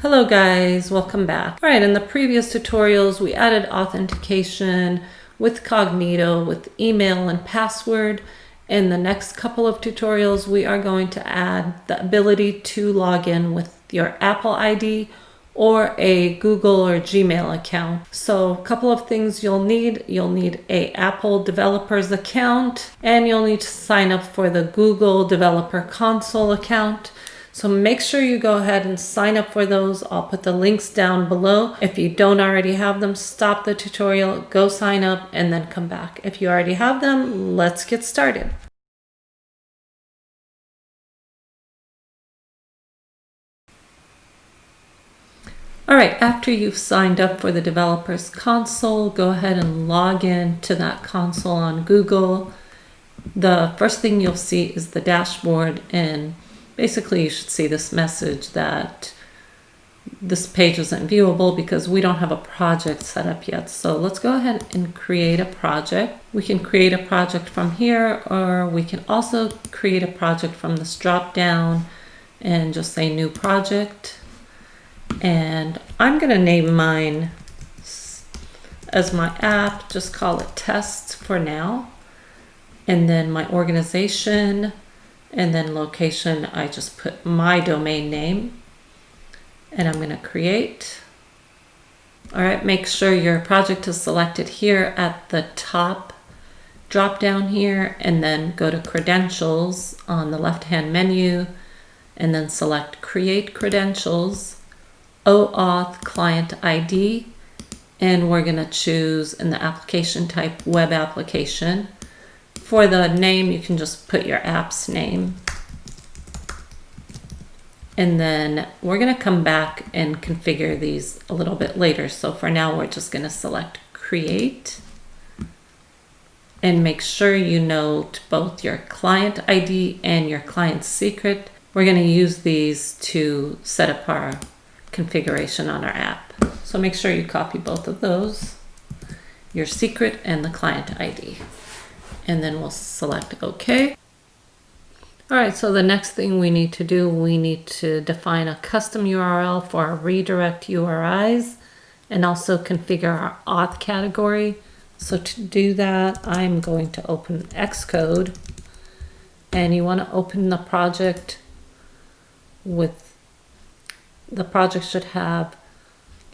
Hello guys, welcome back. All right, in the previous tutorials, we added authentication with Cognito, with email and password. In the next couple of tutorials, we are going to add the ability to log in with your Apple ID or a Google or Gmail account. So a couple of things you'll need a Apple developer's account, and you'll need to sign up for the Google Developer Console account. So make sure you go ahead and sign up for those. I'll put the links down below. If you don't already have them, stop the tutorial, go sign up, and then come back. If you already have them, let's get started. All right, after you've signed up for the developer's console, go ahead and log in to that console on Google. The first thing you'll see is the dashboard, and basically you should see this message that this page isn't viewable because we don't have a project set up yet. So let's go ahead and create a project. We can create a project from here, or we can also create a project from this drop down and just say new project. And I'm going to name mine as my app, just call it tests for now. And then my organization, and then location, I just put my domain name, and I'm going to create. All right, make sure your project is selected here at the top drop down here, and then go to credentials on the left hand menu, and then select create credentials, OAuth client ID, and we're going to choose in the application type web application. For the name, you can just put your app's name. And then we're going to come back and configure these a little bit later. So for now, we're just going to select create. And make sure you note both your client ID and your client secret. We're going to use these to set up our configuration on our app. So make sure you copy both of those, your secret and the client ID. And then we'll select OK. All right, so the next thing we need to do, we need to define a custom URL for our redirect URIs and also configure our auth category. So to do that, I'm going to open Xcode, and you want to open the project with, the project should have,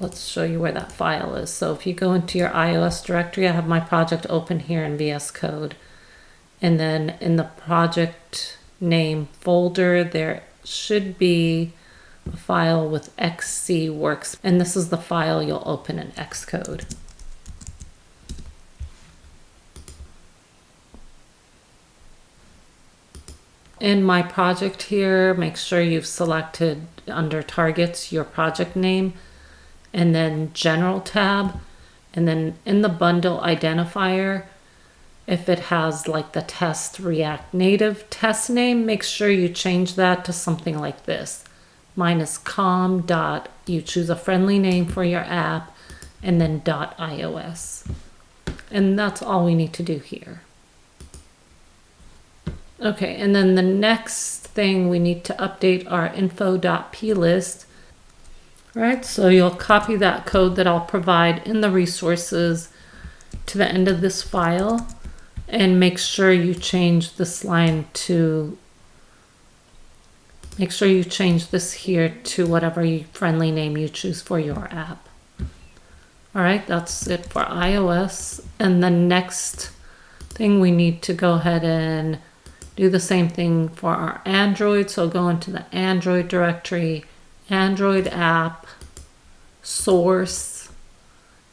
let's show you where that file is. So if you go into your iOS directory, I have my project open here in VS Code. And then in the project name folder, there should be a file with XCWorks. And this is the file you'll open in Xcode. In my project here, make sure you've selected under targets your project name, and then general tab, and then in the bundle identifier, if it has like the test React Native test name, make sure you change that to something like this. Mine is com dot, you choose a friendly name for your app, and then .ios. And that's all we need to do here. Okay, and then the next thing, we need to update our info.plist. Right, so you'll copy that code that I'll provide in the resources to the end of this file, and make sure you change this line to, make sure you change this here to whatever friendly name you choose for your app. All right, that's it for iOS. And the next thing, we need to go ahead and do the same thing for our Android. So go into the Android directory, Android app, source,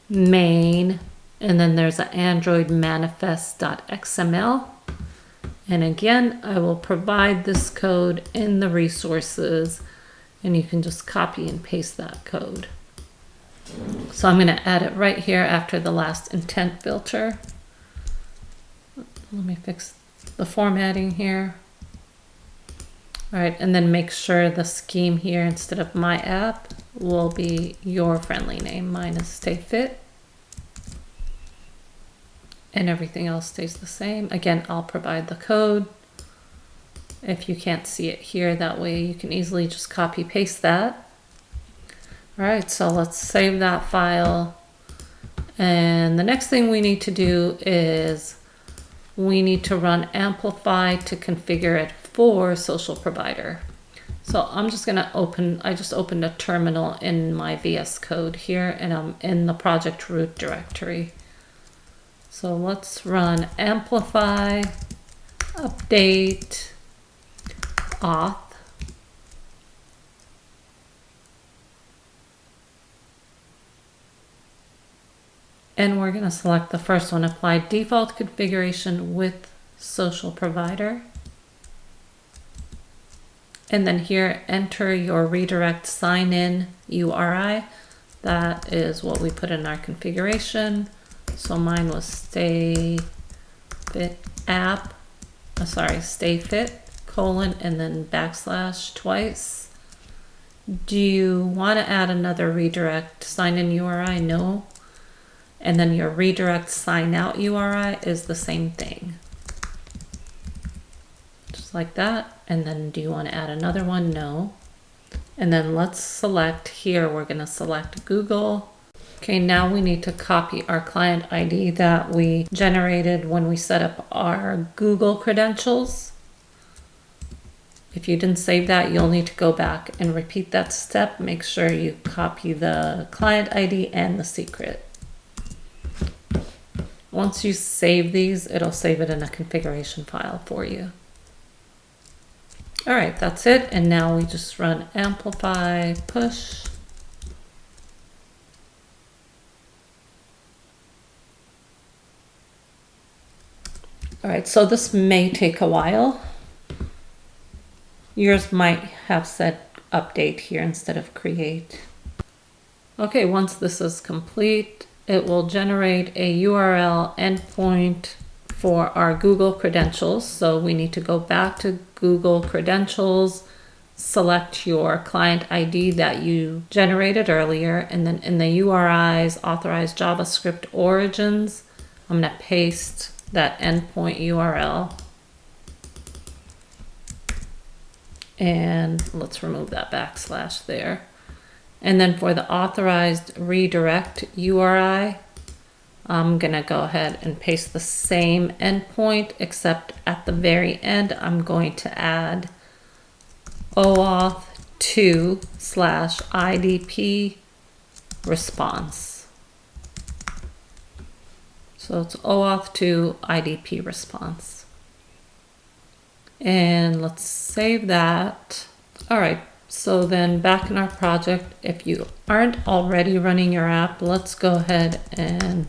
main, and then there's an Android manifest.xml. And again, I will provide this code in the resources, and you can just copy and paste that code. So I'm going to add it right here after the last intent filter. Let me fix the formatting here. All right, and then make sure the scheme here, instead of my app, will be your friendly name. Mine is stay fit. And everything else stays the same. Again, I'll provide the code. If you can't see it here, that way you can easily just copy paste that. All right, so let's save that file. And the next thing we need to do is we need to run Amplify to configure it for social provider. So I'm just gonna I just opened a terminal in my VS Code here, and I'm in the project root directory. So let's run Amplify, update, Auth. And we're going to select the first one, apply default configuration with social provider. And then here, enter your redirect sign-in URI. That is what we put in our configuration. So mine was stay fit colon, and then backslash twice. Do you want to add another redirect sign-in URI? No. And then your redirect sign out URI is the same thing. Just like that. And then do you want to add another one? No. And then let's select here, we're going to select Google. Okay, now we need to copy our client ID that we generated when we set up our Google credentials. If you didn't save that, you'll need to go back and repeat that step. Make sure you copy the client ID and the secret. Once you save these, it'll save it in a configuration file for you. All right, that's it. And now we just run Amplify push. All right, so this may take a while. Yours might have said update here instead of create. Okay, once this is complete, it will generate a URL endpoint for our Google credentials. So we need to go back to Google credentials, select your client ID that you generated earlier, and then in the URIs, authorized JavaScript origins, I'm going to paste that endpoint URL. And let's remove that backslash there. And then for the authorized redirect URI, I'm going to go ahead and paste the same endpoint, except at the very end, I'm going to add OAuth 2/IDP response. So it's OAuth 2 IDP response. And let's save that. All right. So then back in our project, if you aren't already running your app, let's go ahead and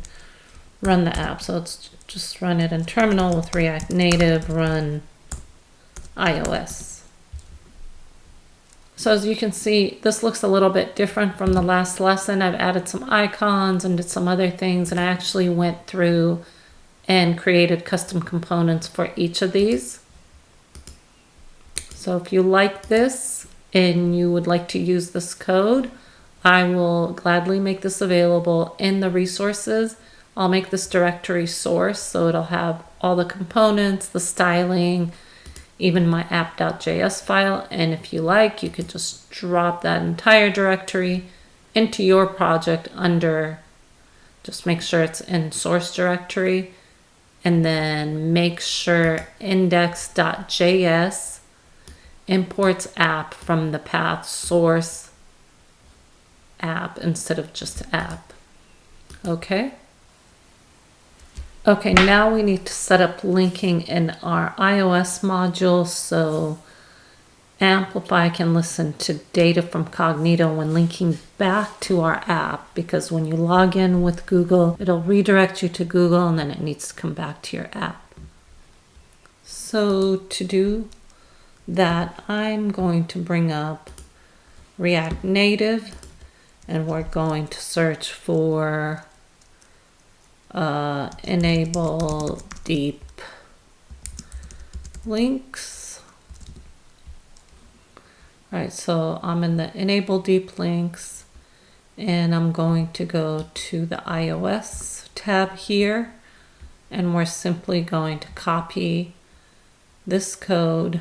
run the app. So let's just run it in terminal with React Native, run iOS. So as you can see, this looks a little bit different from the last lesson. I've added some icons and did some other things, and I actually went through and created custom components for each of these. So if you like this, and you would like to use this code, I will gladly make this available in the resources. I'll make this directory source, so it'll have all the components, the styling, even my app.js file. And if you like, you could just drop that entire directory into your project under, just make sure it's in source directory, and then make sure index.js imports app from the path source app instead of just app. Okay. Okay, now we need to set up linking in our iOS module so Amplify can listen to data from Cognito when linking back to our app, because when you log in with Google, it'll redirect you to Google and then it needs to come back to your app. So to do that, I'm going to bring up React Native, and we're going to search for enable deep links. All right, so I'm in the enable deep links, and I'm going to go to the iOS tab here, and we're simply going to copy this code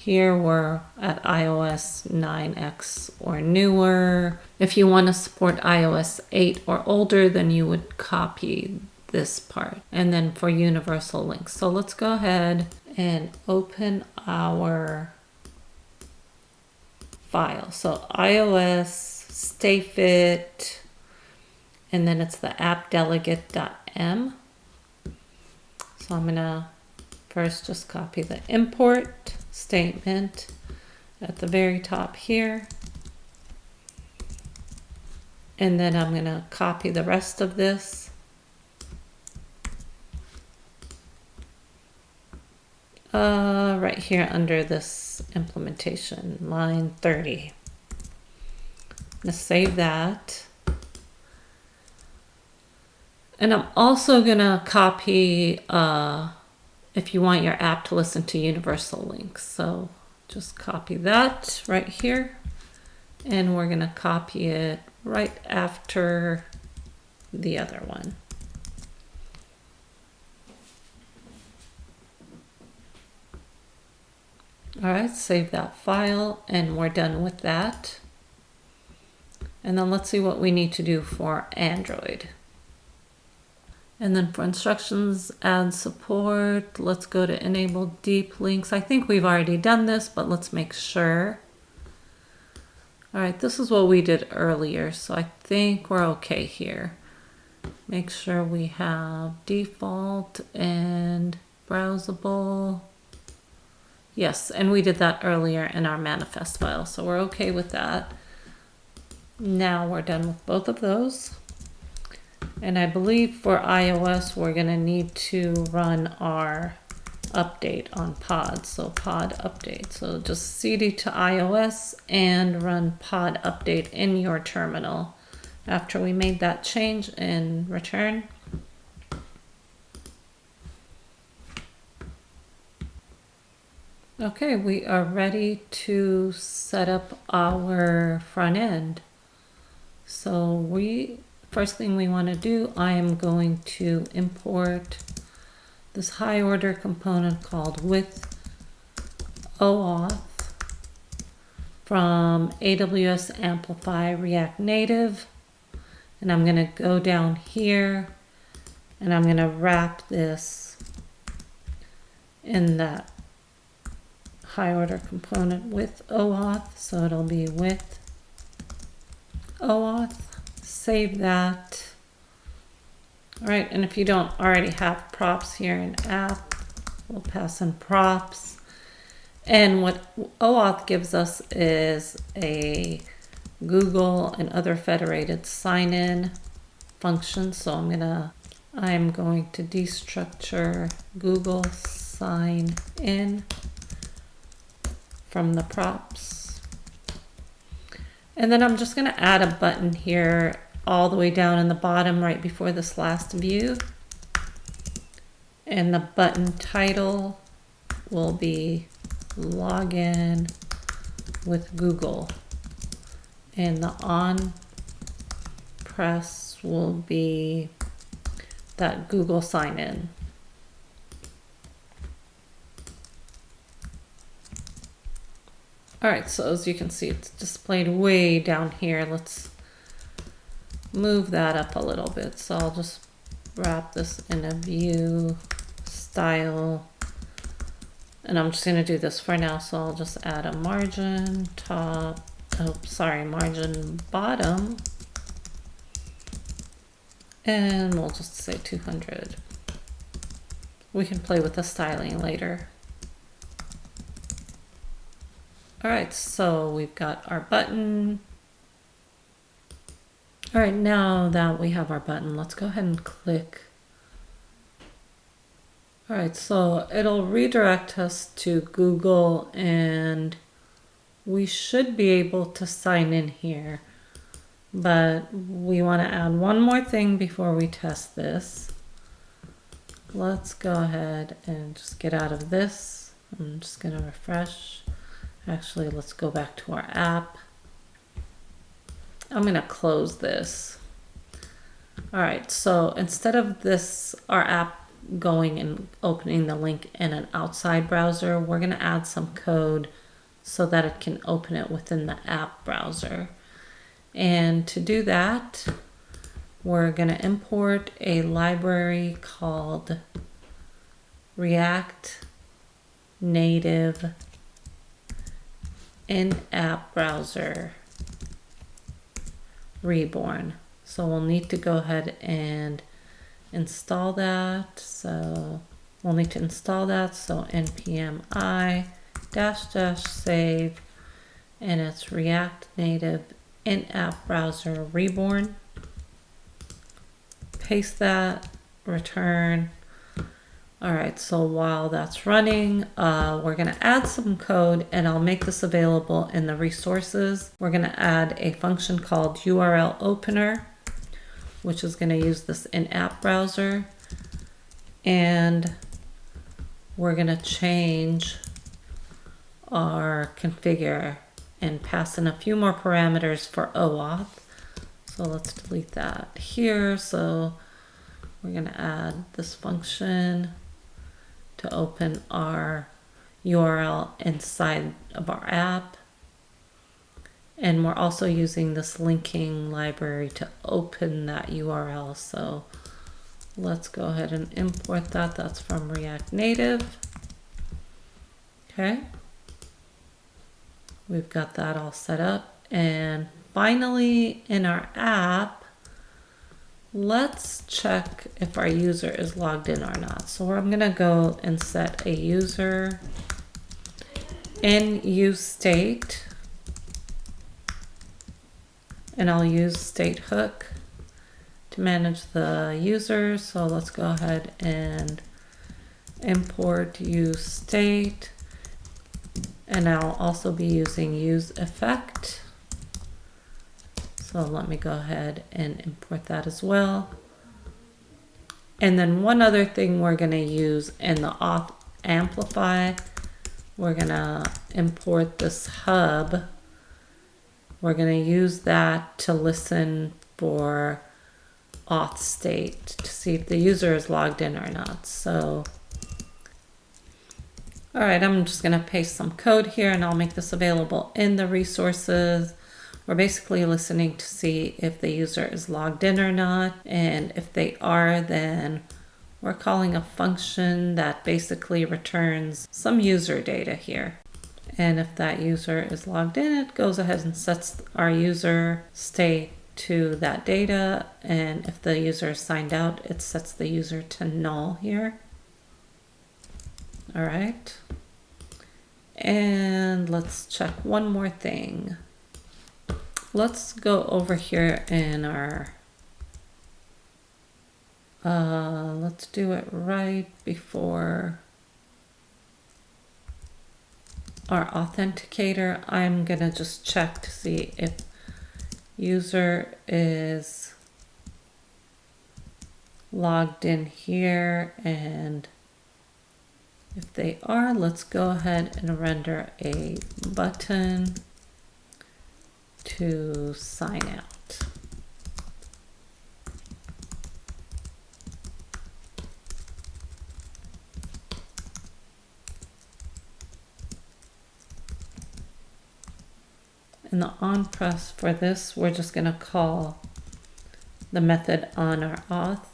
Here we're at iOS 9X or newer. If you want to support iOS 8 or older, then you would copy this part. And then for universal links. So let's go ahead and open our file. So iOS, stayfit, and then it's the appdelegate.m. So I'm gonna first just copy the import statement at the very top here. And then I'm gonna copy the rest of this. Right here under this implementation, line 30. I'm gonna save that. And I'm also gonna copy, if you want your app to listen to universal links. So just copy that right here. And we're gonna copy it right after the other one. All right, save that file and we're done with that. And then let's see what we need to do for Android. And then for instructions, add support, let's go to enable deep links. I think we've already done this, but let's make sure. All right, this is what we did earlier, so I think we're okay here. Make sure we have default and browsable. Yes, and we did that earlier in our manifest file, so we're okay with that. Now we're done with both of those. And I believe for iOS, we're gonna need to run our update on pod. So pod update. So just cd to iOS and run pod update in your terminal after we made that change in return. Okay, we are ready to set up our front end. So first thing we want to do, I am going to import this high order component called with OAuth from AWS Amplify React Native. And I'm going to go down here and I'm going to wrap this in that high order component with OAuth. So it'll be with OAuth. Save that. All right, and if you don't already have props here in app, we'll pass in props. And what OAuth gives us is a Google and other federated sign-in function. So I'm going to destructure Google sign in from the props. And then I'm just going to add a button here all the way down in the bottom right before this last view. And the button title will be login with Google. And the on press will be that Google sign in. All right, so as you can see, it's displayed way down here. Let's move that up a little bit. So I'll just wrap this in a view style. And I'm just gonna do this for now. So I'll just add a margin top, margin bottom. And we'll just say 200. We can play with the styling later. All right, so we've got our button. All right, now that we have our button, let's go ahead and click. All right, so it'll redirect us to Google and we should be able to sign in here, but we want to add one more thing before we test this. Let's go ahead and just get out of this. I'm just going to refresh. Actually, let's go back to our app. I'm going to close this. All right, so instead of this, our app going and opening the link in an outside browser. We're going to add some code so that it can open it within the app browser. And to do that, we're going to import a library called React Native in-app browser reborn. So we'll need to go ahead and install that. So we'll need to install that. So npm i -- save, and it's React Native in-app browser reborn. Paste that, return. All right, so while that's running, we're gonna add some code, and I'll make this available in the resources. We're gonna add a function called URL opener, which is gonna use this in-app browser. And we're gonna change our configure and pass in a few more parameters for OAuth. So let's delete that here. So we're gonna add this function to open our URL inside of our app. And we're also using this linking library to open that URL. So let's go ahead and import that. That's from React Native. Okay. We've got that all set up. And finally, in our app, let's check if our user is logged in or not. So I'm going to go and set a user in use state, and I'll use state hook to manage the user. So let's go ahead and import use state, and I'll also be using use effect. So let me go ahead and import that as well. And then one other thing we're going to use in the Auth Amplify, we're going to import this hub. We're going to use that to listen for auth state to see if the user is logged in or not. So, all right, I'm just going to paste some code here, and I'll make this available in the resources. We're basically listening to see if the user is logged in or not. And if they are, then we're calling a function that basically returns some user data here. And if that user is logged in, it goes ahead and sets our user state to that data. And if the user is signed out, it sets the user to null here. All right. And let's check one more thing. Let's go over here in our, let's do it right before our authenticator. I'm gonna just check to see if user is logged in here, and if they are, let's go ahead and render a button to sign out. In the on press for this, we're just going to call the method on our auth.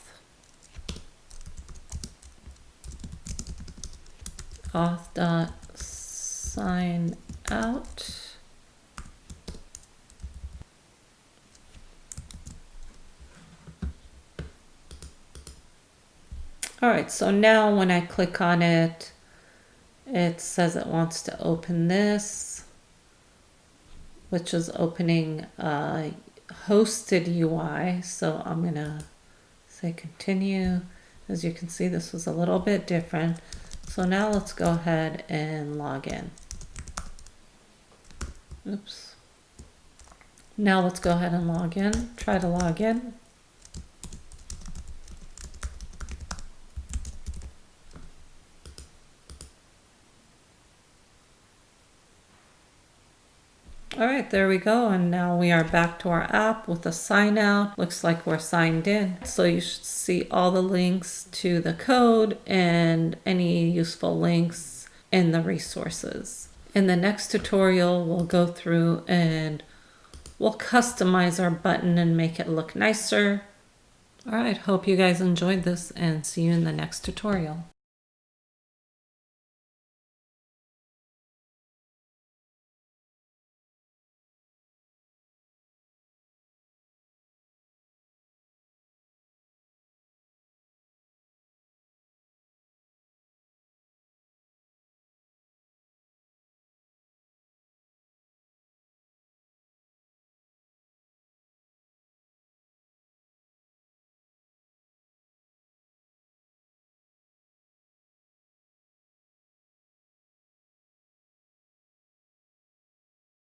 Auth.sign out. All right, so now when I click on it, it says it wants to open this, which is opening hosted UI. So I'm gonna say continue. As you can see, this was a little bit different. So now let's go ahead and log in. Oops. Now let's go ahead and log in. Try to log in. All right, right, there we go. And now we are back to our app with a sign out. Looks like we're signed in. So you should see all the links to the code and any useful links in the resources. In the next tutorial, we'll go through and we'll customize our button and make it look nicer. All right, hope you guys enjoyed this and see you in the next tutorial.